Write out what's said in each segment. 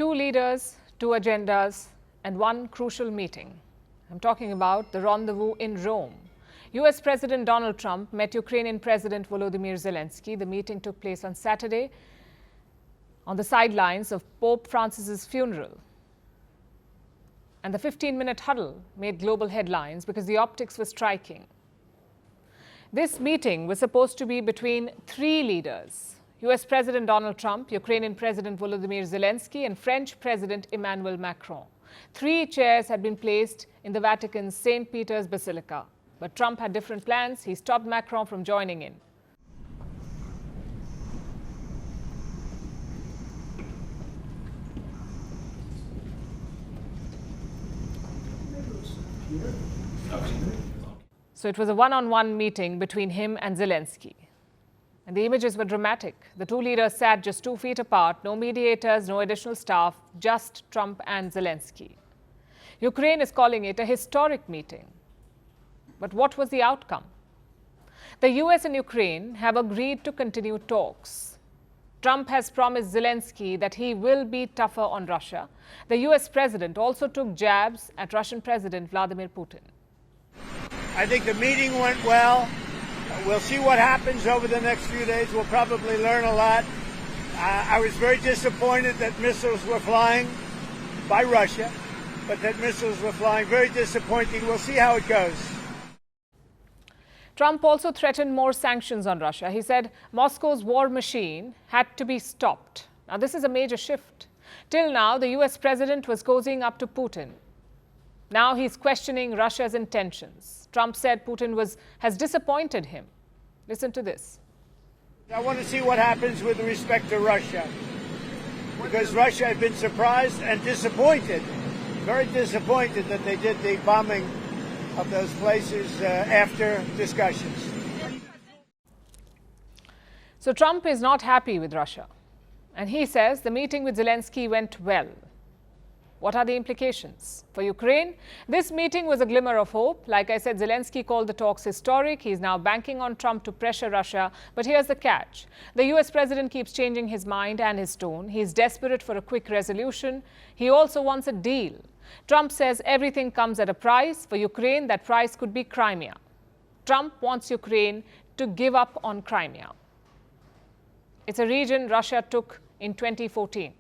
Two leaders, two agendas, and one crucial meeting. I'm talking about the rendezvous in Rome. US President Donald Trump met Ukrainian President Volodymyr Zelensky. The meeting took place on Saturday on the sidelines of Pope Francis's funeral. And the 15-minute huddle made global headlines because the optics were striking. This meeting was supposed to be between three leaders: US President Donald Trump, Ukrainian President Volodymyr Zelensky, and French President Emmanuel Macron. Three chairs had been placed in the Vatican's St. Peter's Basilica. But Trump had different plans. He stopped Macron from joining in. So it was a one-on-one meeting between him and Zelensky. And the images were dramatic. The two leaders sat just 2 feet apart, no mediators, no additional staff, just Trump and Zelensky. Ukraine is calling it a historic meeting. But what was the outcome? The US and Ukraine have agreed to continue talks. Trump has promised Zelensky that he will be tougher on Russia. The US president also took jabs at Russian President Vladimir Putin. I think the meeting went well. We'll see what happens over the next few days. We'll probably learn a lot. I was very disappointed that missiles were flying by Russia, but that missiles were flying. Very disappointing. We'll see how it goes. Trump also threatened more sanctions on Russia. He said Moscow's war machine had to be stopped. Now, this is a major shift. Till now, the US president was cozying up to Putin. Now he's questioning Russia's intentions. Trump said Putin has disappointed him. Listen to this. I want to see what happens with respect to Russia, because Russia had been surprised and disappointed, very disappointed that they did the bombing of those places after discussions. So Trump is not happy with Russia. And he says the meeting with Zelensky went well. What are the implications? For Ukraine, this meeting was a glimmer of hope. Like I said, Zelensky called the talks historic. He's now banking on Trump to pressure Russia. But here's the catch. The US president keeps changing his mind and his tone. He's desperate for a quick resolution. He also wants a deal. Trump says everything comes at a price. For Ukraine, that price could be Crimea. Trump wants Ukraine to give up on Crimea. It's a region Russia took in 2014.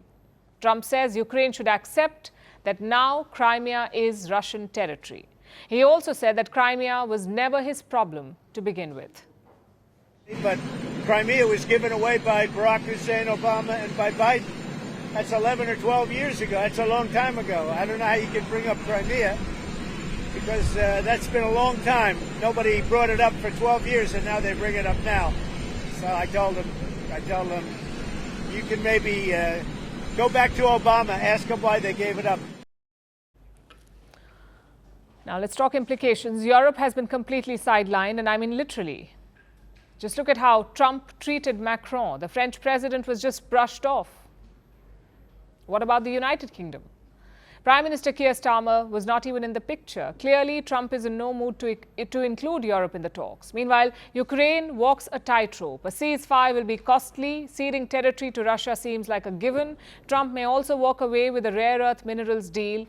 Trump says Ukraine should accept that now Crimea is Russian territory. He also said that Crimea was never his problem to begin with. But Crimea was given away by Barack Hussein Obama and by Biden. That's 11 or 12 years ago. That's a long time ago. I don't know how you can bring up Crimea, because that's been a long time. Nobody brought it up for 12 years, and now they bring it up now. So I told them, you can maybe go back to Obama, ask him why they gave it up. Now let's talk implications. Europe has been completely sidelined, and I mean literally. Just look at how Trump treated Macron. The French president was just brushed off. What about the United Kingdom? Prime Minister Keir Starmer was not even in the picture. Clearly, Trump is in no mood to include Europe in the talks. Meanwhile, Ukraine walks a tightrope. A ceasefire will be costly. Ceding territory to Russia seems like a given. Trump may also walk away with a rare earth minerals deal.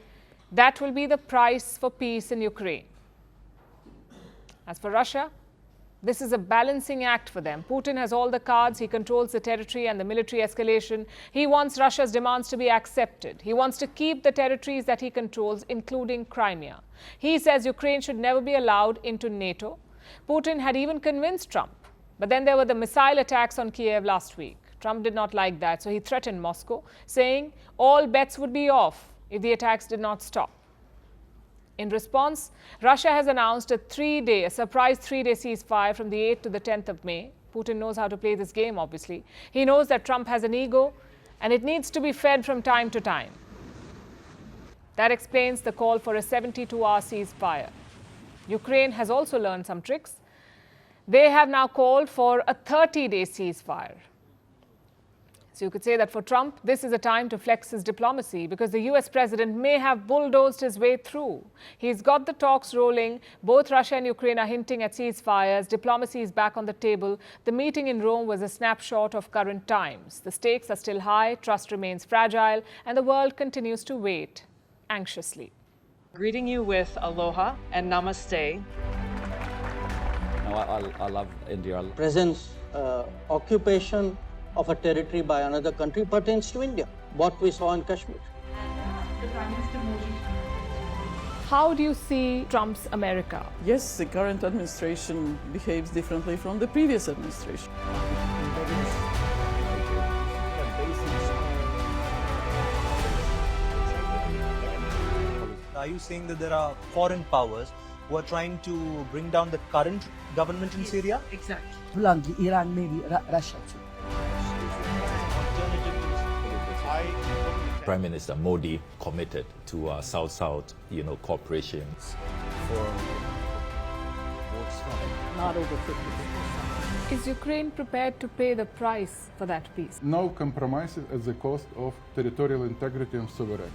That will be the price for peace in Ukraine. As for Russia, this is a balancing act for them. Putin has all the cards. He controls the territory and the military escalation. He wants Russia's demands to be accepted. He wants to keep the territories that he controls, including Crimea. He says Ukraine should never be allowed into NATO. Putin had even convinced Trump. But then there were the missile attacks on Kiev last week. Trump did not like that, so he threatened Moscow, saying all bets would be off if the attacks did not stop. In response, Russia has announced a surprise three-day ceasefire from the 8th to the 10th of May. Putin knows how to play this game, obviously. He knows that Trump has an ego, and it needs to be fed from time to time. That explains the call for a 72-hour ceasefire. Ukraine has also learned some tricks. They have now called for a 30-day ceasefire. So you could say that for Trump, this is a time to flex his diplomacy because the US president may have bulldozed his way through. He's got the talks rolling. Both Russia and Ukraine are hinting at ceasefires. Diplomacy is back on the table. The meeting in Rome was a snapshot of current times. The stakes are still high, trust remains fragile, and the world continues to wait anxiously. Greeting you with aloha and namaste. No, I love India. Presence, occupation of a territory by another country pertains to India, what we saw in Kashmir. How do you see Trump's America? Yes, the current administration behaves differently from the previous administration. Are you saying that there are foreign powers who are trying to bring down the current government in Syria? Exactly. Iran, maybe Russia too. Prime Minister Modi committed to South-South, cooperation. Not over 50%. Is Ukraine prepared to pay the price for that peace? No compromises at the cost of territorial integrity and sovereignty.